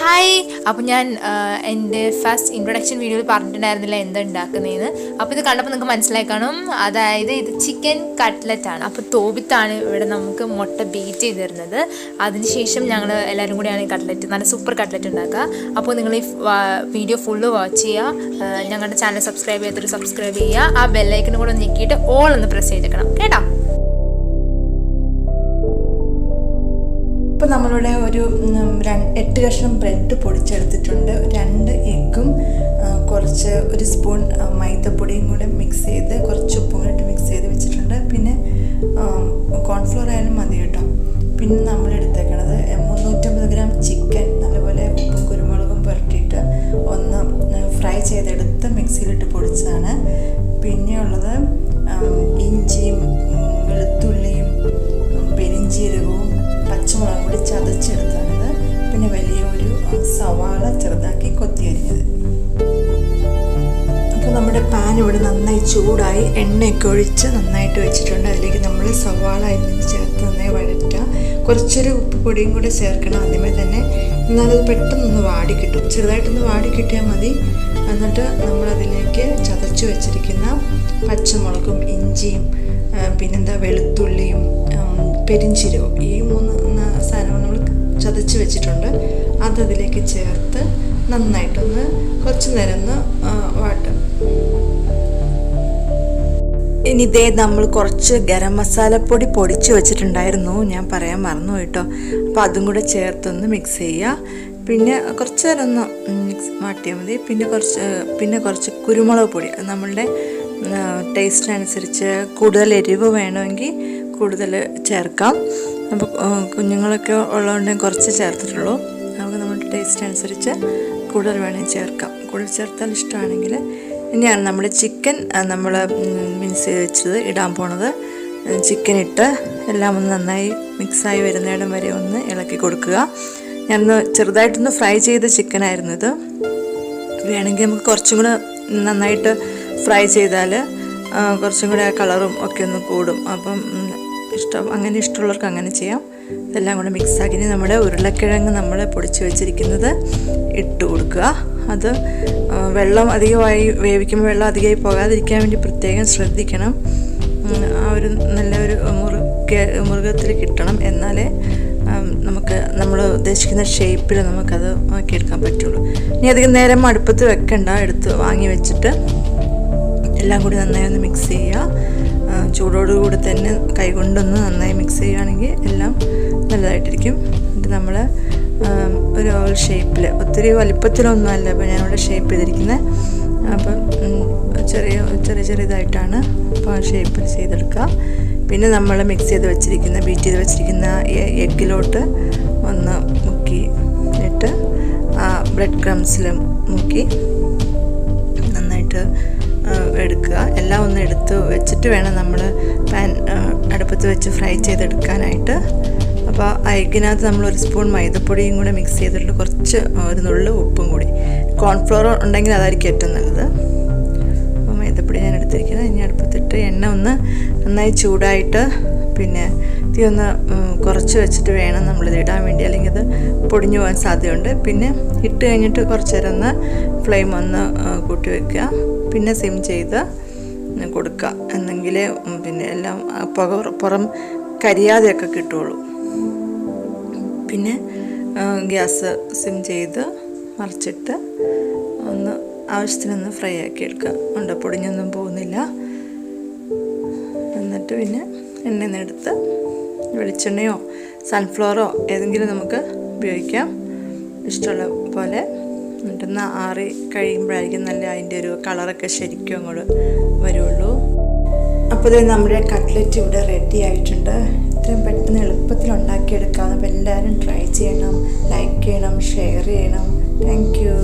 Hi, അപ്പോൾ ഞാൻ എൻ്റെ ഫസ്റ്റ് ഇൻട്രൊഡക്ഷൻ വീഡിയോയിൽ പറഞ്ഞിട്ടുണ്ടായിരുന്നില്ല എന്താ ഉണ്ടാക്കുന്നതെന്ന്. അപ്പോൾ ഇത് കണ്ടപ്പോൾ നിങ്ങൾക്ക് മനസ്സിലായി കാണും. അതായത് ഇത് ചിക്കൻ കട്ട്ലറ്റാണ്. അപ്പോൾ തോപിത്താണ് ഇവിടെ നമുക്ക് മുട്ട ബീറ്റ് ചെയ്ത് തരുന്നത്. അതിനുശേഷം ഞങ്ങൾ എല്ലാവരും കൂടിയാണ് ഈ കട്ട്ലറ്റ്, നല്ല സൂപ്പർ കട്ട്ലറ്റ് ഉണ്ടാക്കുക. അപ്പോൾ നിങ്ങൾ ഈ വീഡിയോ ഫുള്ള് വാച്ച് ചെയ്യുക. ഞങ്ങളുടെ ചാനൽ സബ്സ്ക്രൈബ് ചെയ്യാത്തൊരു സബ്സ്ക്രൈബ് ചെയ്യുക. ആ ബെല്ലൈക്കനും കൂടെ ഞെക്കിയിട്ട് ഓൾ ഒന്ന് പ്രസ് ചെയ്തേക്കണം കേട്ടോ. ഇപ്പോൾ നമ്മളിവിടെ ഒരു 8 കഷ്ണം ബ്രെഡ് പൊടിച്ചെടുത്തിട്ടുണ്ട്. 2 എഗ്ഗും ഒരു സ്പൂൺ മൈദപ്പൊടിയും കൂടെ മിക്സ് ചെയ്ത് കുറച്ച് ഉപ്പും കൂടെ ഇട്ട് മിക്സ് ചെയ്ത് വെച്ചിട്ടുണ്ട്. പിന്നെ കോൺഫ്ലോർ ആയാലും മതി കേട്ടോ. പിന്നെ നമ്മൾ എടുത്തേക്കണത് 350 ഗ്രാം ചിക്കൻ നല്ലപോലെ ഉപ്പും കുരുമുളകും പുരട്ടിയിട്ട് ഒന്ന് ഫ്രൈ ചെയ്തെടുത്ത് മിക്സിയിലിട്ട് പൊടിച്ചതാണ്. പിന്നെയുള്ളത് ഇഞ്ചിയും വെളുത്തുള്ളിയും പെരിഞ്ചീരകവും പച്ചമുളകും കൂടി ചതച്ചെടുത്താണിത്. പിന്നെ വലിയൊരു സവാള ചെറുതാക്കി കൊത്തി അരിഞ്ഞത്. അപ്പോൾ നമ്മുടെ പാൻ ഇവിടെ നന്നായി ചൂടായി എണ്ണയൊക്കെ ഒഴിച്ച് നന്നായിട്ട് വെച്ചിട്ടുണ്ട്. അതിലേക്ക് നമ്മൾ സവാള അരിഞ്ഞ് ചേർത്ത് നന്നായി വഴറ്റുക. കുറച്ചൊരു ഉപ്പ് പൊടിയും കൂടെ ചേർക്കണം ആദ്യമേ തന്നെ, എന്നാലത് പെട്ടെന്നൊന്ന് വാടി കിട്ടും. ചെറുതായിട്ടൊന്ന് വാടി കിട്ടിയാൽ മതി. എന്നിട്ട് നമ്മളതിലേക്ക് ചതച്ച് വെച്ചിരിക്കുന്ന പച്ചമുളകും ഇഞ്ചിയും പിന്നെന്താ വെളുത്തുള്ളിയും പെരിഞ്ചീരകവും ഈ 3 സാധനങ്ങൾ നമ്മൾ ചതച്ച് വെച്ചിട്ടുണ്ട്. അതതിലേക്ക് ചേർത്ത് നന്നായിട്ടൊന്ന് കുറച്ച് നേരം ഒന്ന് വാട്ടും. ഇനി ഇതേ നമ്മൾ കുറച്ച് ഗരം മസാലപ്പൊടി പൊടിച്ച് വെച്ചിട്ടുണ്ടായിരുന്നു, ഞാൻ പറയാൻ മറന്നു കേട്ടോ. അപ്പോൾ അതും കൂടെ ചേർത്തൊന്ന് മിക്സ് ചെയ്യുക. പിന്നെ കുറച്ച് നേരം ഒന്ന് മാറ്റിയാൽ മതി. പിന്നെ കുറച്ച് കുരുമുളക് പൊടി, നമ്മളുടെ ടേസ്റ്റിനനുസരിച്ച് കൂടുതൽ എരിവ് വേണമെങ്കിൽ കൂടുതൽ ചേർക്കാം. അപ്പോൾ കുഞ്ഞുങ്ങളൊക്കെ ഉള്ളതുകൊണ്ടെങ്കിൽ കുറച്ച് ചേർത്തിട്ടുള്ളൂ. നമുക്ക് നമ്മുടെ ടേസ്റ്റ് അനുസരിച്ച് കൂടുതൽ വേണമെങ്കിൽ ചേർക്കാം. കൂടുതൽ ചേർത്താൽ ഇഷ്ടമാണെങ്കിൽ. ഇനിയാണ് നമ്മുടെ ചിക്കൻ നമ്മൾ മിക്സ് ചെയ്ത് വെച്ചത് ഇടാൻ പോണത്. ചിക്കൻ ഇട്ട് എല്ലാം ഒന്ന് നന്നായി മിക്സായി വരുന്നിടം വരെ ഒന്ന് ഇളക്കി കൊടുക്കുക. ഞാനൊന്ന് ചെറുതായിട്ടൊന്ന് ഫ്രൈ ചെയ്ത ചിക്കനായിരുന്നു ഇത്. വേണമെങ്കിൽ നമുക്ക് കുറച്ചും കൂടെ നന്നായിട്ട് ഫ്രൈ ചെയ്താൽ കുറച്ചും കൂടെ ആ കളറും ഒക്കെ ഒന്ന് കൂടും. അപ്പം അങ്ങനെ ഇഷ്ടമുള്ളവർക്ക് അങ്ങനെ ചെയ്യാം. ഇതെല്ലാം കൂടെ മിക്സാക്കി നമ്മുടെ ഉരുളക്കിഴങ്ങ് നമ്മൾ പൊടിച്ച് വെച്ചിരിക്കുന്നത് ഇട്ട് കൊടുക്കുക. അത് വെള്ളം അധികമായി വേവിക്കുമ്പോൾ വെള്ളം അധികമായി പോകാതിരിക്കാൻ വേണ്ടി പ്രത്യേകം ശ്രദ്ധിക്കണം. ആ ഒരു നല്ലൊരു മുറുകത്തിൽ കിട്ടണം. എന്നാലേ നമുക്ക് നമ്മൾ ഉദ്ദേശിക്കുന്ന ഷേപ്പിൽ നമുക്കത് ആക്കിയെടുക്കാൻ പറ്റുള്ളൂ. ഇനി അധികം നേരം അടുപ്പത്ത് വെക്കണ്ട, എടുത്ത് വാങ്ങി വെച്ചിട്ട് എല്ലാം കൂടി നന്നായി ഒന്ന് മിക്സ് ചെയ്യുക. ചൂടോടുകൂടി തന്നെ കൈകൊണ്ടൊന്ന് നന്നായി മിക്സ് ചെയ്യുകയാണെങ്കിൽ എല്ലാം നല്ലതായിട്ടിരിക്കും. എന്നിട്ട് നമ്മൾ ഒരു ഓവൽ ഷേപ്പിൽ, ഒത്തിരി വലിപ്പത്തിലൊന്നും അല്ല അപ്പോൾ ഞാനിവിടെ ഷേപ്പ് ചെയ്തിരിക്കുന്നത്. അപ്പം ചെറിയതായിട്ടാണ് അപ്പോൾ ആ ഷേപ്പിൽ ചെയ്തെടുക്കുക. പിന്നെ നമ്മൾ മിക്സ് ചെയ്ത് വെച്ചിരിക്കുന്ന ബീറ്റ് ചെയ്ത് വെച്ചിരിക്കുന്ന എഗ്ഗിലോട്ട് ഒന്ന് മുക്കി ഇട്ട് ആ ബ്രെഡ് ക്രംസിൽ മുക്കി നന്നായിട്ട് എടുക്കുക. എല്ലാം ഒന്ന് എടുത്ത് വെച്ചിട്ട് വേണം നമ്മൾ പാൻ അടുപ്പത്ത് വെച്ച് ഫ്രൈ ചെയ്തെടുക്കാനായിട്ട്. അപ്പോൾ ആ എഗ്ഗിനകത്ത് നമ്മൾ 1 സ്പൂൺ മൈദപ്പൊടിയും കൂടെ മിക്സ് ചെയ്തിട്ട് കുറച്ച് ഒരു നുള്ളു ഉപ്പും കൂടി, കോൺഫ്ലോർ ഉണ്ടെങ്കിൽ അതായിരിക്കും ഏറ്റവും നല്ലത്. അപ്പോൾ മൈദപ്പൊടി ഞാൻ എടുത്തിരിക്കുന്നത്. ഇനി അടുപ്പത്തിട്ട് എണ്ണ ഒന്ന് നന്നായി ചൂടായിട്ട് പിന്നെ തീ ഒന്ന് കുറച്ച് വെച്ചിട്ട് വേണം നമ്മളിത് ഇടാൻ വേണ്ടി, അല്ലെങ്കിൽ ഇത് പൊടിഞ്ഞു പോകാൻ സാധ്യതയുണ്ട്. പിന്നെ ഇട്ട് കഴിഞ്ഞിട്ട് കുറച്ച് നേരം ഒന്ന് ഫ്ലെയിം ഒന്ന് കൂട്ടി വയ്ക്കുക. പിന്നെ സിം ചെയ്ത് കൊടുക്കുക. എന്നെങ്കിലേ പിന്നെ എല്ലാം പുറം കരിയാതെയൊക്കെ കിട്ടുള്ളൂ. പിന്നെ ഗ്യാസ് സിം ചെയ്ത് മറിച്ചിട്ട് ഒന്ന് ആവശ്യത്തിനൊന്ന് ഫ്രൈ ആക്കി എടുക്കുക. ഉണ്ട്, പൊടിഞ്ഞൊന്നും പോകുന്നില്ല. എന്നിട്ട് പിന്നെ എണ്ണയിൽ നിന്ന് എടുത്ത് വെളിച്ചെണ്ണയോ സൺഫ്ലവറോ ഏതെങ്കിലും നമുക്ക് ഉപയോഗിക്കാം, ഇഷ്ടമുള്ള പോലെ. എന്നിട്ടൊന്ന് ആറി കഴിയുമ്പോഴായിരിക്കും നല്ല അതിൻ്റെ ഒരു കളറൊക്കെ ശരിക്കും അങ്ങോട്ട് വരുള്ളൂ. അപ്പോൾ നമ്മുടെ കട്ട്ലറ്റ് ഇവിടെ റെഡി ആയിട്ടുണ്ട്. ഇത്രയും പെട്ടെന്ന് എളുപ്പത്തിൽ ഉണ്ടാക്കിയെടുക്കാം. അപ്പോൾ എല്ലാവരും ട്രൈ ചെയ്യണം, ലൈക്ക് ചെയ്യണം, ഷെയർ ചെയ്യണം. Thank you.